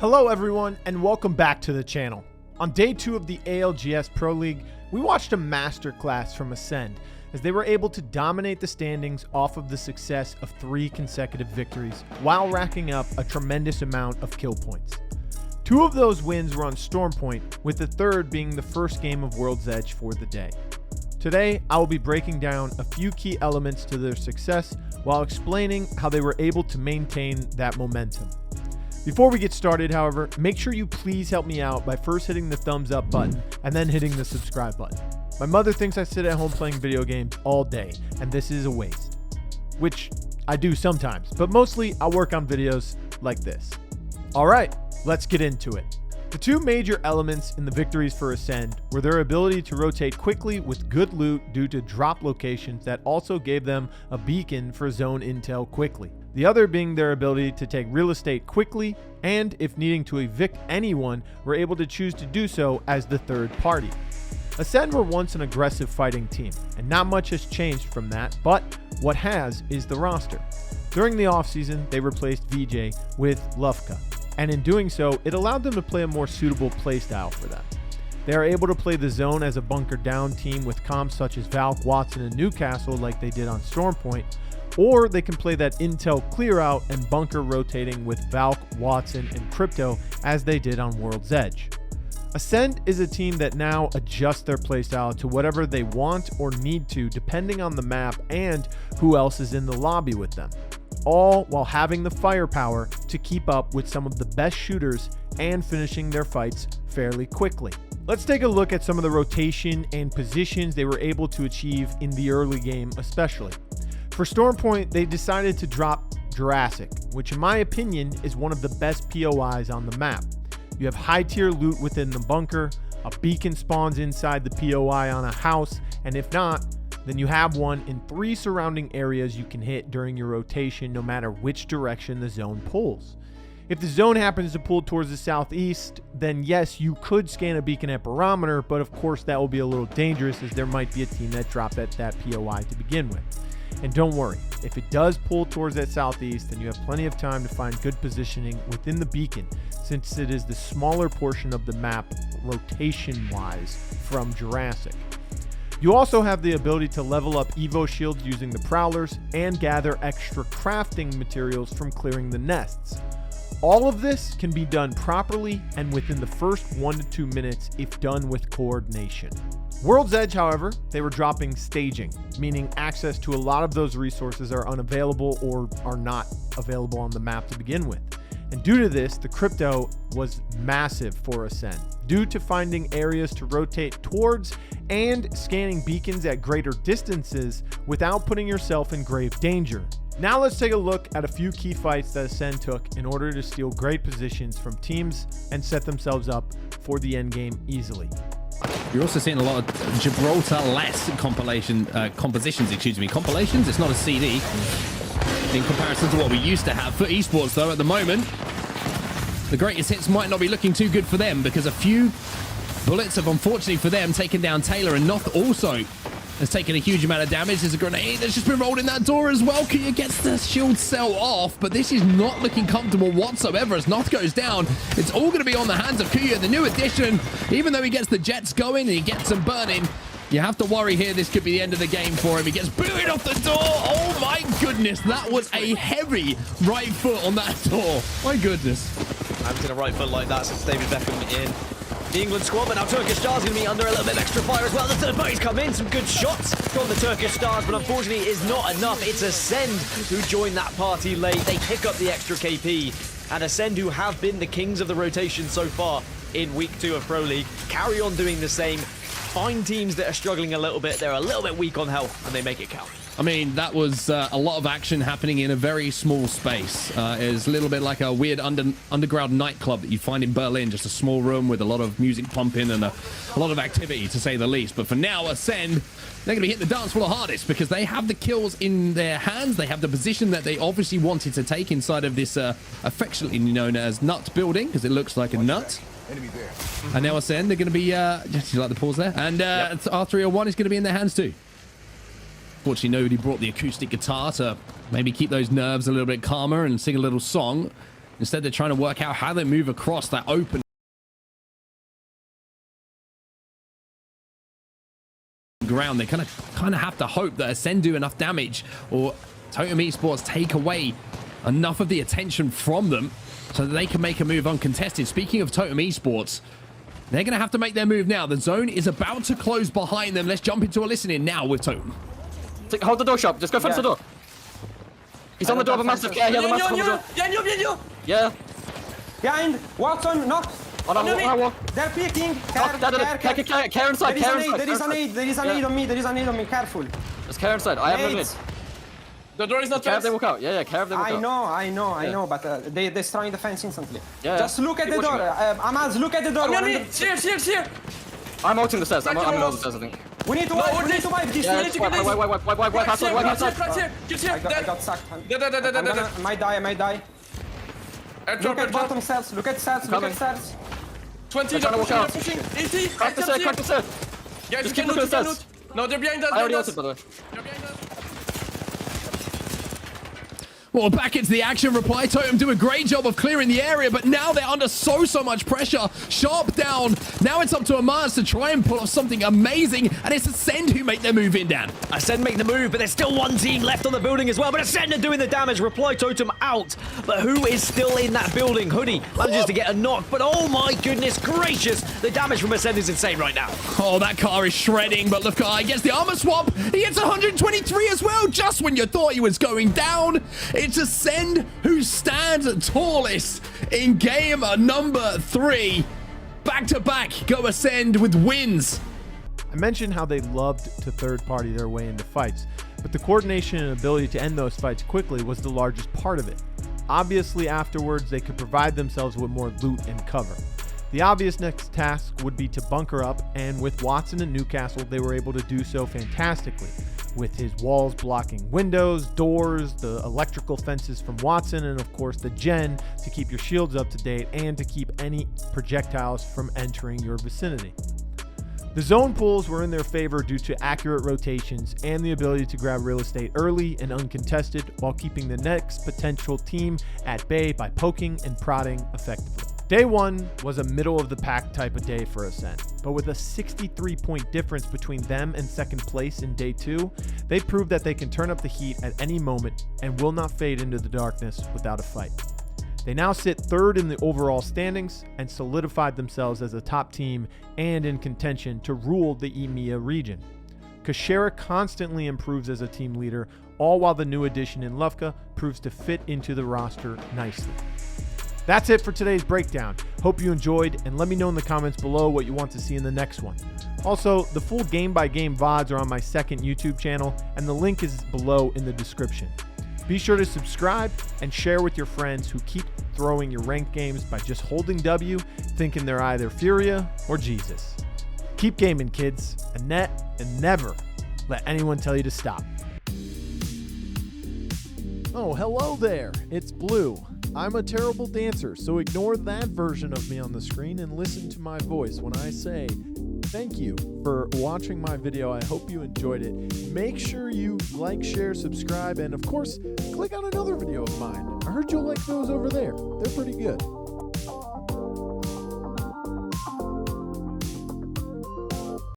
Hello everyone, and welcome back to the channel. On day 2 of the ALGS Pro League, we watched a masterclass from ACEND as they were able to dominate the standings off of the success of 3 consecutive victories while racking up a tremendous amount of kill points. 2 of those wins were on Storm Point, with the third being the first game of World's Edge for the day. Today, I will be breaking down a few key elements to their success while explaining how they were able to maintain that momentum. Before we get started, however, make sure you please help me out by first hitting the thumbs up button and then hitting the subscribe button. My mother thinks I sit at home playing video games all day, and this is a waste. Which I do sometimes, but mostly I work on videos like this. Alright, let's get into it. The 2 major elements in the victories for ACEND were their ability to rotate quickly with good loot due to drop locations that also gave them a beacon for zone intel quickly. The other being their ability to take real estate quickly, and if needing to evict anyone, were able to choose to do so as the third party. ACEND were once an aggressive fighting team, and not much has changed from that, but what has is the roster. During the offseason, they replaced VJ with Lufka, and in doing so, it allowed them to play a more suitable playstyle for them. They are able to play the zone as a bunker down team with comps such as Valk, Watson, and Newcastle like they did on Storm Point, or they can play that intel clear out and bunker rotating with Valk, Watson, and Crypto as they did on World's Edge. ACEND is a team that now adjusts their playstyle to whatever they want or need to depending on the map and who else is in the lobby with them, all while having the firepower to keep up with some of the best shooters and finishing their fights fairly quickly. Let's take a look at some of the rotation and positions they were able to achieve in the early game especially. For Storm Point, they decided to drop Jurassic, which in my opinion is one of the best POIs on the map. You have high tier loot within the bunker, a beacon spawns inside the POI on a house, and if not, then you have one in 3 surrounding areas you can hit during your rotation no matter which direction the zone pulls. If the zone happens to pull towards the southeast, then yes, you could scan a beacon at barometer, but of course that will be a little dangerous as there might be a team that dropped at that POI to begin with. And don't worry, if it does pull towards that southeast, then you have plenty of time to find good positioning within the beacon since it is the smaller portion of the map rotation-wise from Jurassic. You also have the ability to level up Evo shields using the Prowlers and gather extra crafting materials from clearing the nests. All of this can be done properly and within the first 1 to 2 minutes if done with coordination. World's Edge, however, they were dropping staging, meaning access to a lot of those resources are unavailable or are not available on the map to begin with. And due to this, the crypto was massive for ACEND, due to finding areas to rotate towards and scanning beacons at greater distances without putting yourself in grave danger. Now let's take a look at a few key fights that ACEND took in order to steal great positions from teams and set themselves up for the endgame easily. You're also seeing a lot of Gibraltar-less compositions, compilations. It's not a CD in comparison to what we used to have for esports, though. At the moment, the greatest hits might not be looking too good for them because a few bullets have, unfortunately for them, taken down Taylor, and Noth also has taken a huge amount of damage. There's a grenade that's just been rolled in that door as well. Kuya gets the shield cell off, but this is not looking comfortable whatsoever as Noth goes down. It's all going to be on the hands of Kuya, the new addition. Even though he gets the jets going and he gets them burning, you have to worry here this could be the end of the game for him. He gets booted off the door. Oh my goodness, that was a heavy right foot on that door. My goodness. I haven't seen a right foot like that since David Beckham in the England squad, but now Turkish Stars going to be under a little bit of extra fire as well. The third party's come in, some good shots from the Turkish Stars, but unfortunately it's not enough. It's ACEND who joined that party late. They pick up the extra KP, and ACEND, who have been the kings of the rotation so far in week 2 of Pro League, carry on doing the same. Find teams that are struggling a little bit, they're a little bit weak on health, and they make it count. I mean, that was a lot of action happening in a very small space. It's a little bit like a weird underground nightclub that you find in Berlin, just a small room with a lot of music pumping and a lot of activity, to say the least. But for now, ACEND, they're going to be hitting the dance floor hardest because they have the kills in their hands. They have the position that they obviously wanted to take inside of this affectionately known as nut building, because it looks like a nut. And now ACEND, they're going to be, just like the pause there, and R301 is going to be in their hands too. Fortunately, nobody brought the acoustic guitar to maybe keep those nerves a little bit calmer and sing a little song. Instead, they're trying to work out how they move across that open ground. They kind of have to hope that ACEND do enough damage or Totem Esports take away enough of the attention from them so that they can make a move uncontested. Speaking of Totem Esports, they're going to have to make their move now. The zone is about to close behind them. Let's jump into a listening now with Totem. Hold the door shop. Just go fence the door. He's on the door of a massive. Yeah, he has a massive on the door. Yeah. Behind. Watson, knock. They're peeking. Care inside. There is a nade on me. Careful. There's care inside. I have no nades. The door is not care if they walk out. Yeah, care if they walk out. I know, but they destroy the fence instantly. Yeah. Just look at the door. Amaz, look at the door. Here. I'm ulting the stairs. I'm ulting the stairs, I think. We need to wipe this. Yeah, wipe outside. I got sucked. I might die. Look at bottom cells. Look at cells. 20, they're pushing. 80. Crack the stairs. Yeah, just keep looking at the stairs. No, they're behind us. I already ulted, by the way. They're behind us. Well, back into the action. Reply Totem do a great job of clearing the area, but now they're under so much pressure. Sharp down. Now it's up to Amaz to try and pull off something amazing, and it's ACEND who make their move in, Dan. ACEND make the move, but there's still one team left on the building as well. But ACEND are doing the damage. Reply Totem out. But who is still in that building? Hoodie manages to get a knock, but oh my goodness gracious, the damage from ACEND is insane right now. Oh, that car is shredding, but Lukai gets the armor swap. He gets 123 as well, just when you thought he was going down. It's ACEND who stands tallest in game number 3. Back-to-back go ACEND with wins. I mentioned how they loved to third-party their way into fights, but the coordination and ability to end those fights quickly was the largest part of it. Obviously, afterwards, they could provide themselves with more loot and cover. The obvious next task would be to bunker up, and with Watson and Newcastle, they were able to do so fantastically, with his walls blocking windows, doors, the electrical fences from Watson, and of course the gen to keep your shields up to date and to keep any projectiles from entering your vicinity. The zone pulls were in their favor due to accurate rotations and the ability to grab real estate early and uncontested while keeping the next potential team at bay by poking and prodding effectively. Day 1 was a middle of the pack type of day for ACEND, but with a 63-point difference between them and second place in Day 2, they proved that they can turn up the heat at any moment and will not fade into the darkness without a fight. They now sit 3rd in the overall standings and solidified themselves as a top team and in contention to rule the EMEA region. Kashera constantly improves as a team leader, all while the new addition in Lufka proves to fit into the roster nicely. That's it for today's breakdown. Hope you enjoyed, and let me know in the comments below what you want to see in the next one. Also, the full game-by-game VODs are on my second YouTube channel, and the link is below in the description. Be sure to subscribe and share with your friends who keep throwing your ranked games by just holding W, thinking they're either Furia or Jesus. Keep gaming, kids, and never let anyone tell you to stop. Oh, hello there. It's Blue. I'm a terrible dancer, so ignore that version of me on the screen and listen to my voice when I say thank you for watching my video. I hope you enjoyed it. Make sure you like, share, subscribe, and of course, click on another video of mine. I heard you'll like those over there. They're pretty good.